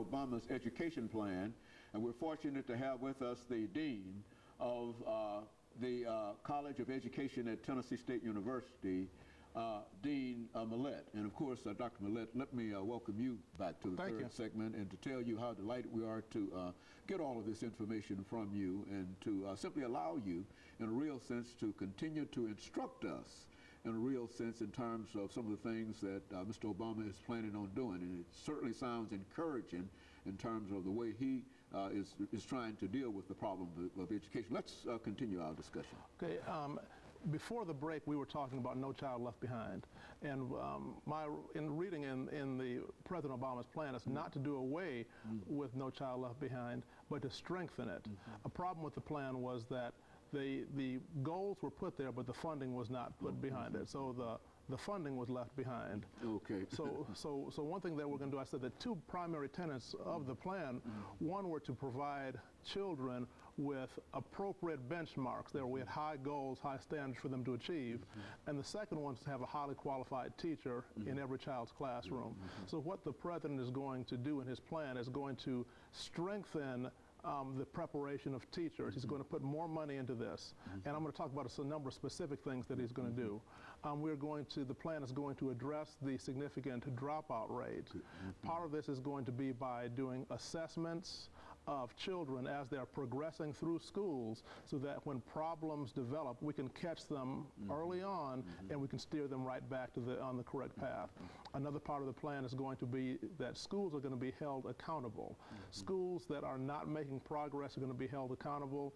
Obama's education plan, and we're fortunate to have with us the Dean of the College of Education at Tennessee State University, Dean Millett. And of course, Dr. Millett, let me welcome you back to the third segment and to tell you how delighted we are to get all of this information from you and to simply allow you, in a real sense, to continue to instruct us in a real sense in terms of some of the things that Mr. Obama is planning on doing. And it certainly sounds encouraging in terms of the way he is trying to deal with the problem of education. Let's continue our discussion. Okay. Before the break, we were talking about No Child Left Behind, and in reading in the President Obama's plan, it's not to do away with No Child Left Behind, but to strengthen it. A problem with the plan was that the goals were put there, but the funding was not put behind it. So the funding was left behind. Okay. So one thing that we're going to do, I said the two primary tenets of the plan, one were to provide children with appropriate benchmarks. There we had high goals, high standards for them to achieve. And the second one is to have a highly qualified teacher in every child's classroom. So what the President is going to do in his plan is going to strengthen the preparation of teachers. He's going to put more money into this. And I'm going to talk about a number of specific things that he's going to do. The plan is going to address the significant dropout rate. Part of this is going to be by doing assessments of children as they're progressing through schools, so that when problems develop, we can catch them early on and we can steer them right back to on the correct path. Another part of the plan is going to be that schools are going to be held accountable. Schools that are not making progress are going to be held accountable,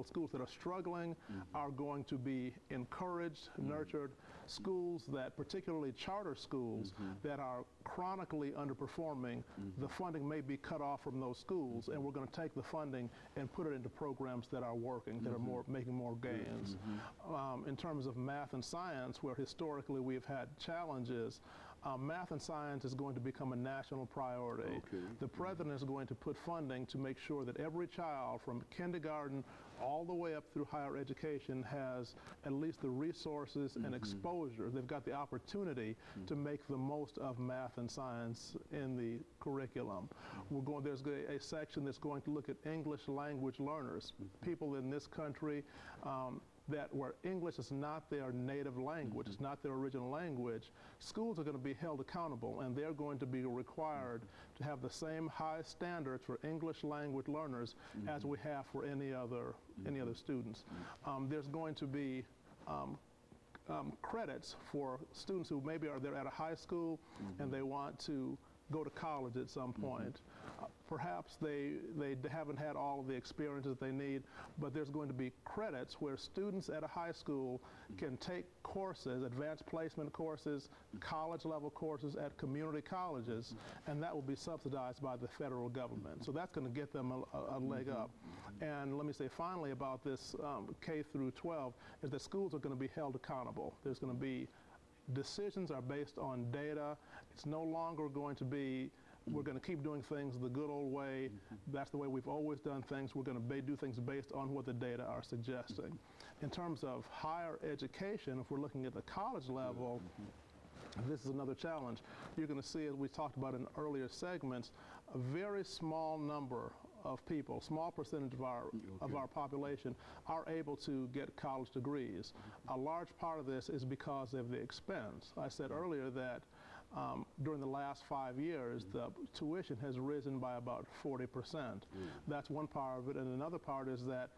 Schools that are struggling are going to be encouraged, nurtured. Schools that, particularly charter schools, that are chronically underperforming, the funding may be cut off from those schools, and we're going to take the funding and put it into programs that are working, that are making more gains. In terms of math and science, where historically we've had challenges, math and science is going to become a national priority. The President is going to put funding to make sure that every child from kindergarten all the way up through higher education has at least the resources and exposure. They've got the opportunity to make the most of math and science in the curriculum. There's a section that's going to look at English language learners, people in this country where English is not their native language, it's not their original language. Schools are going to be held accountable, and they're going to be required to have the same high standards for English language learners as we have for any other students. There's going to be credits for students who maybe they're at a high school and they want to go to college at some point. Perhaps they haven't had all of the experiences they need, but there's going to be credits where students at a high school can take courses, advanced placement courses, college-level courses at community colleges, and that will be subsidized by the federal government. So that's going to get them a leg up. And let me say finally about this K through 12 is that schools are going to be held accountable. There's going to be decisions are based on data. It's no longer going to be, we're going to keep doing things the good old way. That's the way we've always done things. We're going to do things based on what the data are suggesting. In terms of higher education, if we're looking at the college level, this is another challenge. You're going to see, as we talked about in earlier segments, a very small number of people, small percentage of our population are able to get college degrees. A large part of this is because of the expense. I said earlier that during the last 5 years, the tuition has risen by about 40%. That's one part of it, and another part is that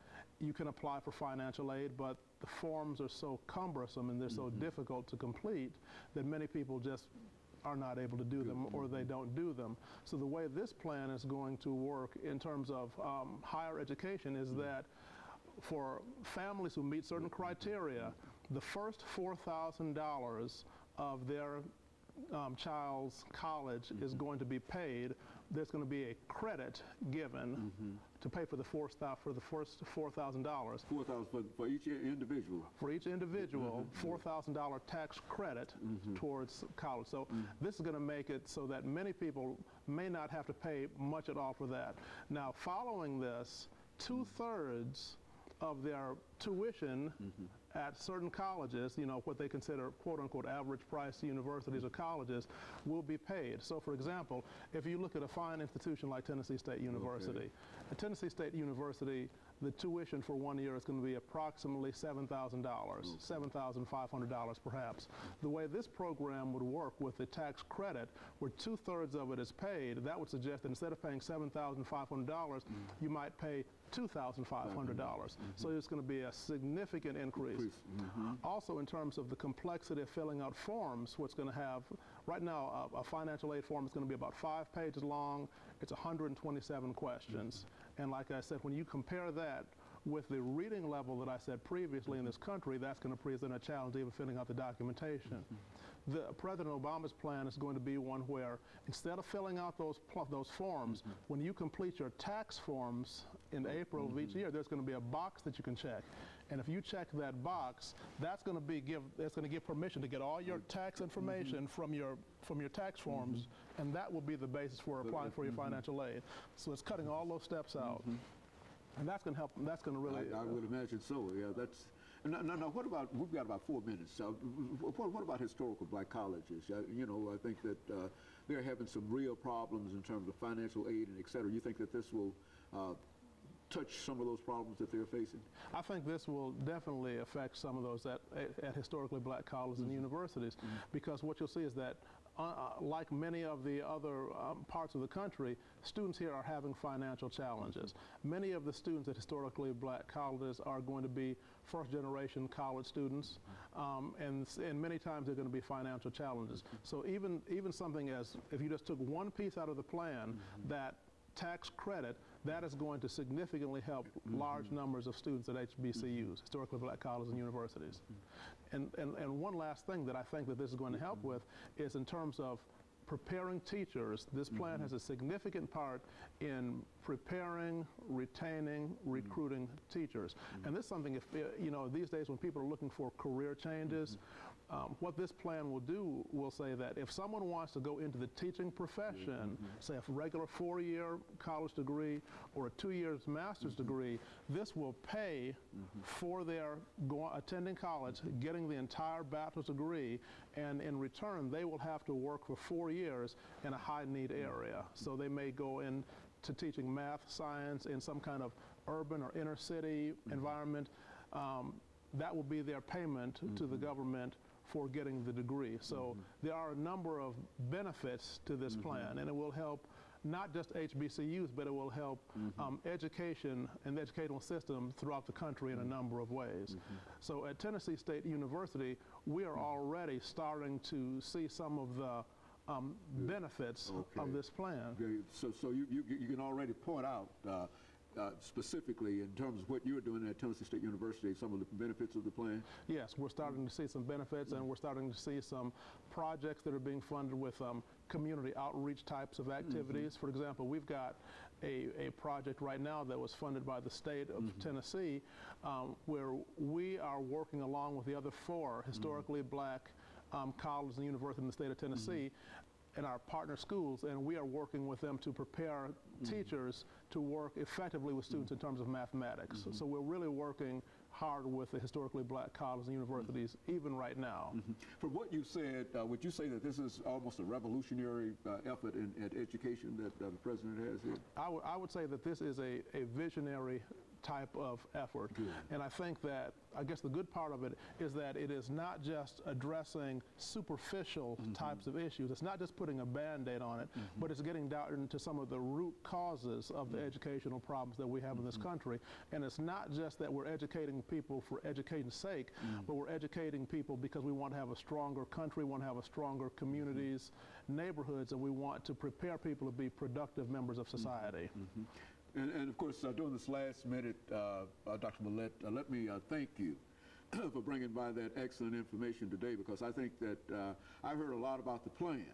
you can apply for financial aid, but the forms are so cumbersome and they're so difficult to complete that many people just are not able to do them, or they don't do them. So the way this plan is going to work in terms of higher education is that for families who meet certain criteria, the first $4,000 of their child's college is going to be paid. There's going to be a credit given to pay for the first $4,000. $4,000 for each individual. For each individual, $4,000 tax credit towards college. So this is going to make it so that many people may not have to pay much at all for that. Now, following this, 2/3 of their tuition at certain colleges, you know, what they consider quote-unquote average price universities or colleges will be paid. So, for example, if you look at a fine institution like Tennessee State University, Okay. at Tennessee State University, the tuition for 1 year is going to be approximately $7,000, $7,500 perhaps. The way this program would work with the tax credit, where 2/3 of it is paid, that would suggest that instead of paying $7,500, you might pay $2,500. So it's going to be a significant increase. Also, in terms of the complexity of filling out forms, what's going to have, right now, a financial aid form is going to be about 5 pages long. It's 127 questions. And like I said, when you compare that with the reading level that I said previously in this country, that's going to present a challenge even filling out the documentation. President Obama's plan is going to be one where instead of filling out those forms, when you complete your tax forms in April of each year, there's going to be a box that you can check. And if you check that box, that's going to give permission to get all your tax information from your tax forms, and that will be the basis for applying for your financial aid. So it's cutting all those steps out. And that's going to help. That's going to really. I would imagine so. Yeah, that's. Now, what about? We've got about 4 minutes. What about historical black colleges? You know, I think that they're having some real problems in terms of financial aid and et cetera. You think that this will touch some of those problems that they're facing? I think this will definitely affect some of those at historically black colleges and universities, because what you'll see is that like many of the other parts of the country, students here are having financial challenges. Many of the students at historically black colleges are going to be first-generation college students, and many times they're going to be financial challenges. So even something as, if you just took one piece out of the plan, that tax credit, that is going to significantly help large numbers of students at HBCUs, historically black colleges and universities. And one last thing that I think that this is going to help with is in terms of preparing teachers. This plan has a significant part in preparing, retaining, recruiting teachers. And this is something, if you know, these days when people are looking for career changes, what this plan will do will say that if someone wants to go into the teaching profession, say a regular 4-year college degree or a 2-year master's degree, this will pay for their attending college, getting the entire bachelor's degree, and in return they will have to work for 4 years in a high-need area. So they may go into teaching math, science in some kind of urban or inner city environment. That will be their payment to the government for getting the degree. So there are a number of benefits to this plan, and it will help not just HBCUs, but it will help education and the educational system throughout the country in a number of ways. So at Tennessee State University, we are already starting to see some of the benefits of this plan. So you can already point out specifically in terms of what you're doing at Tennessee State University, some of the benefits of the plan? Yes, we're starting to see some benefits, and we're starting to see some projects that are being funded with community outreach types of activities. For example, we've got a project right now that was funded by the state of Tennessee, where we are working along with the other 4 historically black colleges and universities in the state of Tennessee in our partner schools, and we are working with them to prepare teachers to work effectively with students in terms of mathematics. So we're really working hard with the historically black colleges and universities even right now. From what you said, would you say that this is almost a revolutionary effort in education that the president has here? I would say that this is a visionary type of effort. And I think that, I guess the good part of it is that it is not just addressing superficial types of issues. It's not just putting a Band-Aid on it, but it's getting down into some of the root causes of the educational problems that we have in this country. And it's not just that we're educating people for education's sake, but we're educating people because we want to have a stronger country, we want to have a stronger communities, neighborhoods, and we want to prepare people to be productive members of society. And of course, during this last minute, Dr. Millett, let me thank you for bringing by that excellent information today, because I think that I've heard a lot about the plan,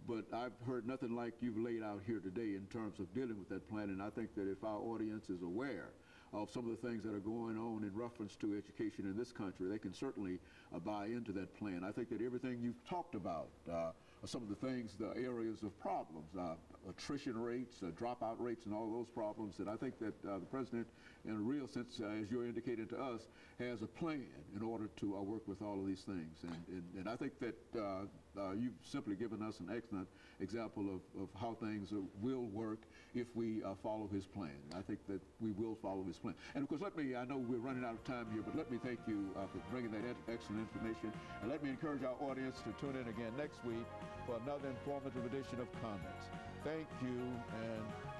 but I've heard nothing like you've laid out here today in terms of dealing with that plan. And I think that if our audience is aware of some of the things that are going on in reference to education in this country, they can certainly buy into that plan. I think that everything you've talked about some of the things, the areas of problems, attrition rates, dropout rates, and all those problems. And I think that the president, in a real sense, as you're indicating to us, has a plan in order to work with all of these things. And I think that you've simply given us an excellent example of how things will work if we follow his plan. I think that we will follow his plan. And of course, I know we're running out of time here, but let me thank you for bringing that excellent information. And let me encourage our audience to tune in again next week for another informative edition of Comments. Thank you, and